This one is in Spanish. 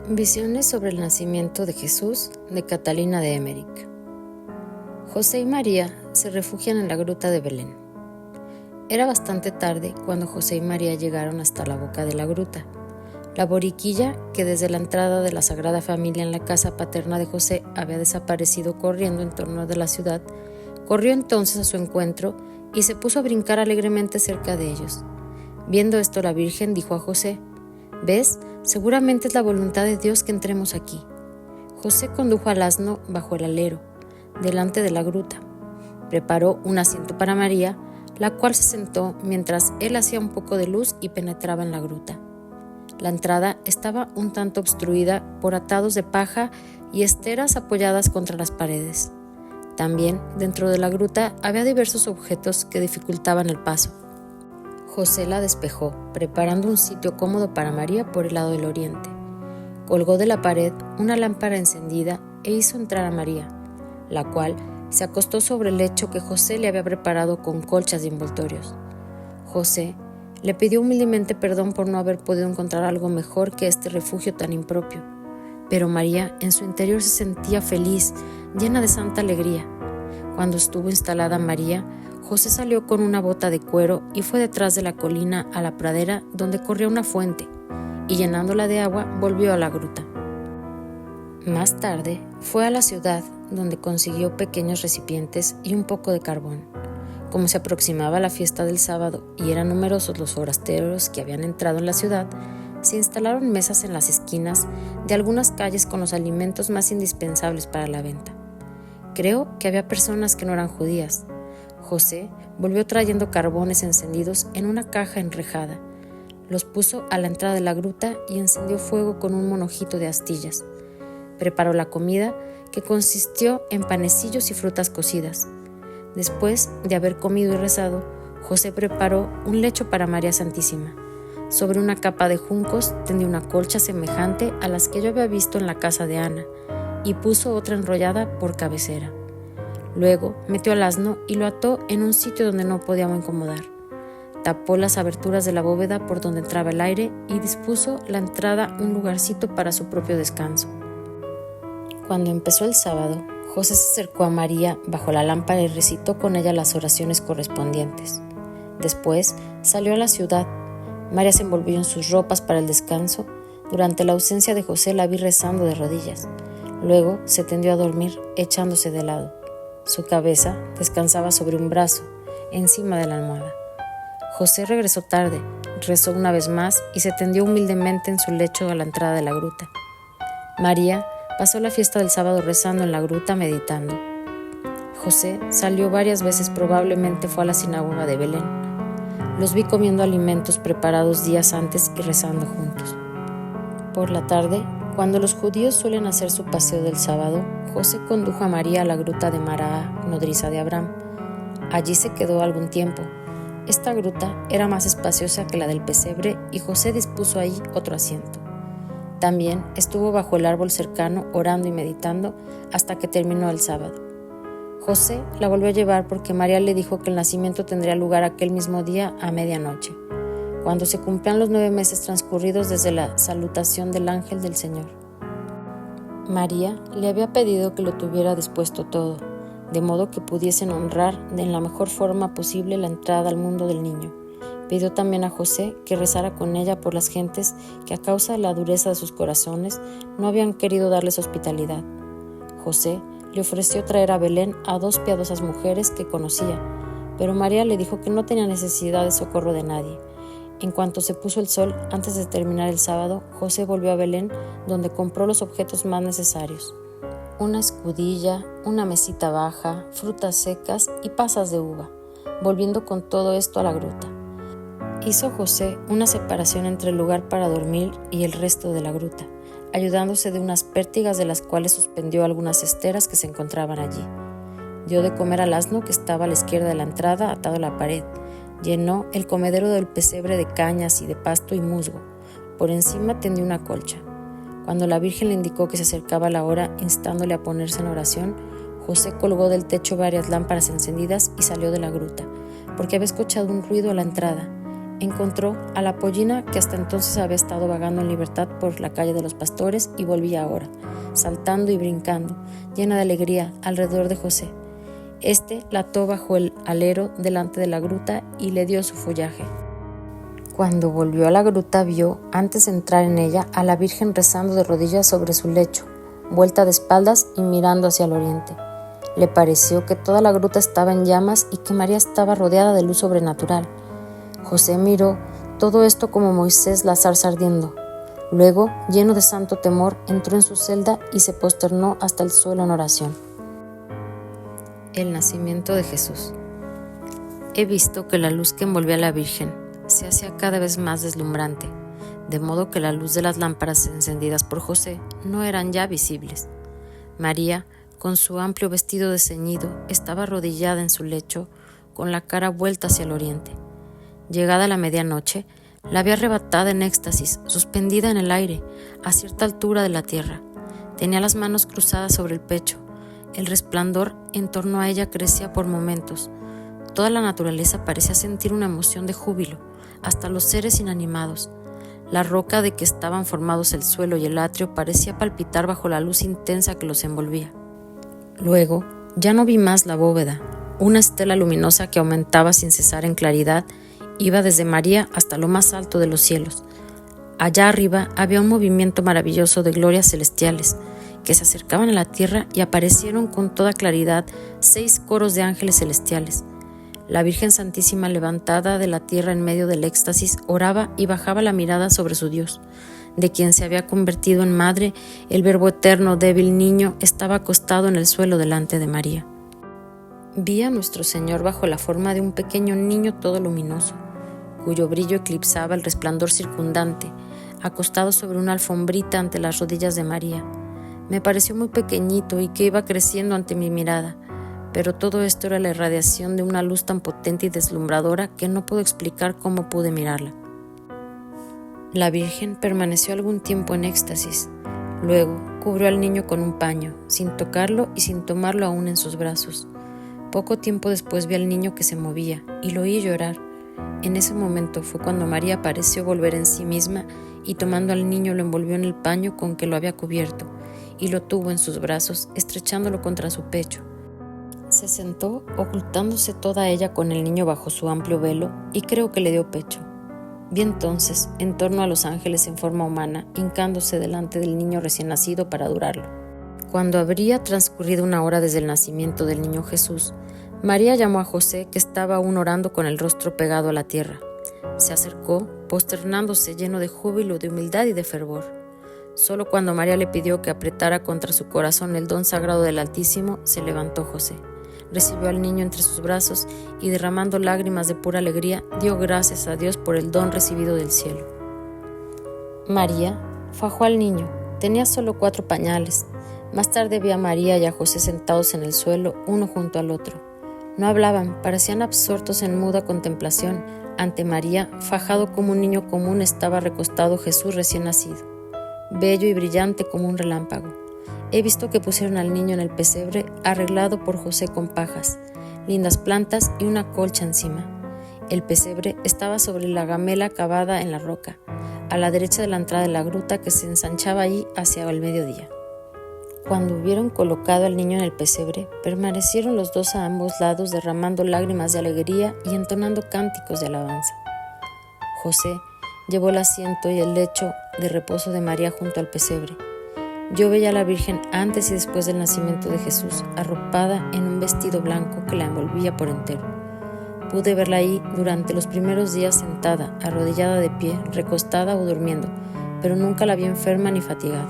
Visiones sobre el nacimiento de Jesús de Catalina de Emmerich. José y María se refugian en la gruta de Belén. Era bastante tarde cuando José y María llegaron hasta la boca de la gruta. La borriquilla, que desde la entrada de la Sagrada Familia en la casa paterna de José había desaparecido corriendo en torno de la ciudad, corrió entonces a su encuentro y se puso a brincar alegremente cerca de ellos. Viendo esto, la Virgen dijo a José: «¿Ves? Seguramente es la voluntad de Dios que entremos aquí». José condujo al asno bajo el alero, delante de la gruta. Preparó un asiento para María, la cual se sentó mientras él hacía un poco de luz y penetraba en la gruta. La entrada estaba un tanto obstruida por atados de paja y esteras apoyadas contra las paredes. También dentro de la gruta había diversos objetos que dificultaban el paso. José la despejó, preparando un sitio cómodo para María por el lado del oriente. Colgó de la pared una lámpara encendida e hizo entrar a María, la cual se acostó sobre el lecho que José le había preparado con colchas y envoltorios. José le pidió humildemente perdón por no haber podido encontrar algo mejor que este refugio tan impropio, pero María en su interior se sentía feliz, llena de santa alegría. Cuando estuvo instalada María, José salió con una bota de cuero y fue detrás de la colina a la pradera donde corría una fuente, y llenándola de agua volvió a la gruta. Más tarde fue a la ciudad, donde consiguió pequeños recipientes y un poco de carbón. Como se aproximaba la fiesta del sábado y eran numerosos los forasteros que habían entrado en la ciudad, se instalaron mesas en las esquinas de algunas calles con los alimentos más indispensables para la venta. Creo que había personas que no eran judías. José volvió trayendo carbones encendidos en una caja enrejada. Los puso a la entrada de la gruta y encendió fuego con un monojito de astillas. Preparó la comida, que consistió en panecillos y frutas cocidas. Después de haber comido y rezado, José preparó un lecho para María Santísima. Sobre una capa de juncos tendió una colcha semejante a las que yo había visto en la casa de Ana y puso otra enrollada por cabecera. Luego metió al asno y lo ató en un sitio donde no podía incomodar. Tapó las aberturas de la bóveda por donde entraba el aire y dispuso la entrada un lugarcito para su propio descanso. Cuando empezó el sábado, José se acercó a María bajo la lámpara y recitó con ella las oraciones correspondientes. Después salió a la ciudad. María se envolvió en sus ropas para el descanso. Durante la ausencia de José la vi rezando de rodillas. Luego se tendió a dormir, echándose de lado. Su cabeza descansaba sobre un brazo, encima de la almohada. José regresó tarde, rezó una vez más y se tendió humildemente en su lecho a la entrada de la gruta. María pasó la fiesta del sábado rezando en la gruta, meditando. José salió varias veces, probablemente fue a la sinagoga de Belén. Los vi comiendo alimentos preparados días antes y rezando juntos. Por la tarde, cuando los judíos suelen hacer su paseo del sábado, José condujo a María a la gruta de Maraá, nodriza de Abraham. Allí se quedó algún tiempo. Esta gruta era más espaciosa que la del pesebre y José dispuso ahí otro asiento. También estuvo bajo el árbol cercano orando y meditando hasta que terminó el sábado. José la volvió a llevar porque María le dijo que el nacimiento tendría lugar aquel mismo día a medianoche, cuando se cumplían los 9 meses transcurridos desde la salutación del ángel del Señor. María le había pedido que lo tuviera dispuesto todo, de modo que pudiesen honrar en la mejor forma posible la entrada al mundo del niño. Pidió también a José que rezara con ella por las gentes que a causa de la dureza de sus corazones no habían querido darles hospitalidad. José le ofreció traer a Belén a 2 piadosas mujeres que conocía, pero María le dijo que no tenía necesidad de socorro de nadie. En cuanto se puso el sol, antes de terminar el sábado, José volvió a Belén, donde compró los objetos más necesarios: una escudilla, una mesita baja, frutas secas y pasas de uva, volviendo con todo esto a la gruta. Hizo José una separación entre el lugar para dormir y el resto de la gruta, ayudándose de unas pértigas de las cuales suspendió algunas esteras que se encontraban allí. Dio de comer al asno que estaba a la izquierda de la entrada, atado a la pared. Llenó el comedero del pesebre de cañas y de pasto y musgo. Por encima tendió una colcha. Cuando la Virgen le indicó que se acercaba la hora, instándole a ponerse en oración, José colgó del techo varias lámparas encendidas y salió de la gruta, porque había escuchado un ruido a la entrada. encontró a la pollina que hasta entonces había estado vagando en libertad por la calle de los pastores y volvía ahora, saltando y brincando, llena de alegría, alrededor de José. Este la ató bajo el alero delante de la gruta y le dio su follaje. Cuando volvió a la gruta vio, antes de entrar en ella, a la Virgen rezando de rodillas sobre su lecho, vuelta de espaldas y mirando hacia el oriente. Le pareció que toda la gruta estaba en llamas y que María estaba rodeada de luz sobrenatural. José miró todo esto como Moisés la zarza ardiendo. Luego, lleno de santo temor, entró en su celda y se posternó hasta el suelo en oración. El nacimiento de Jesús. He visto que la luz que envolvía a la Virgen se hacía cada vez más deslumbrante, de modo que la luz de las lámparas encendidas por José no eran ya visibles. María, con su amplio vestido de ceñido, estaba arrodillada en su lecho, con la cara vuelta hacia el oriente. Llegada la medianoche, la vi arrebatada en éxtasis, suspendida en el aire, a cierta altura de la tierra. Tenía las manos cruzadas sobre el pecho. El resplandor en torno a ella crecía por momentos. Toda la naturaleza parecía sentir una emoción de júbilo, hasta los seres inanimados. La roca de que estaban formados el suelo y el atrio parecía palpitar bajo la luz intensa que los envolvía. Luego, ya no vi más la bóveda. Una estela luminosa que aumentaba sin cesar en claridad iba desde María hasta lo más alto de los cielos. Allá arriba había un movimiento maravilloso de glorias celestiales que se acercaban a la tierra y aparecieron con toda claridad 6 coros de ángeles celestiales. La Virgen Santísima, levantada de la tierra en medio del éxtasis, oraba y bajaba la mirada sobre su Dios, de quien se había convertido en madre. El Verbo eterno, débil niño, estaba acostado en el suelo delante de María. Vi a nuestro Señor bajo la forma de un pequeño niño todo luminoso, cuyo brillo eclipsaba el resplandor circundante, acostado sobre una alfombrita ante las rodillas de María. Me pareció muy pequeñito y que iba creciendo ante mi mirada, pero todo esto era la irradiación de una luz tan potente y deslumbradora que no puedo explicar cómo pude mirarla. La Virgen permaneció algún tiempo en éxtasis. Luego cubrió al niño con un paño, sin tocarlo y sin tomarlo aún en sus brazos. Poco tiempo después vi al niño que se movía y lo oí llorar. En ese momento fue cuando María pareció volver en sí misma y tomando al niño lo envolvió en el paño con que lo había cubierto y lo tuvo en sus brazos, estrechándolo contra su pecho. Se sentó, ocultándose toda ella con el niño bajo su amplio velo, y creo que le dio pecho. Vi entonces, en torno a los ángeles en forma humana, hincándose delante del niño recién nacido para adorarlo. Cuando habría transcurrido 1 hora desde el nacimiento del niño Jesús, María llamó a José, que estaba aún orando con el rostro pegado a la tierra. Se acercó, posternándose lleno de júbilo, de humildad y de fervor. Solo cuando María le pidió que apretara contra su corazón el don sagrado del Altísimo, se levantó José. Recibió al niño entre sus brazos y, derramando lágrimas de pura alegría, dio gracias a Dios por el don recibido del cielo. María fajó al niño. Tenía solo 4 pañales. Más tarde vi a María y a José sentados en el suelo, uno junto al otro. No hablaban, parecían absortos en muda contemplación. Ante María, fajado como un niño común, estaba recostado Jesús recién nacido, bello y brillante como un relámpago. He visto que pusieron al niño en el pesebre, arreglado por José con pajas, lindas plantas y una colcha encima. El pesebre estaba sobre la gamela cavada en la roca, a la derecha de la entrada de la gruta que se ensanchaba allí hacia el mediodía. Cuando hubieron colocado al niño en el pesebre, permanecieron los 2 a ambos lados derramando lágrimas de alegría y entonando cánticos de alabanza. José llevó el asiento y el lecho de reposo de María junto al pesebre. Yo veía a la Virgen antes y después del nacimiento de Jesús, arropada en un vestido blanco que la envolvía por entero. Pude verla ahí durante los primeros días sentada, arrodillada de pie, recostada o durmiendo, pero nunca la vi enferma ni fatigada.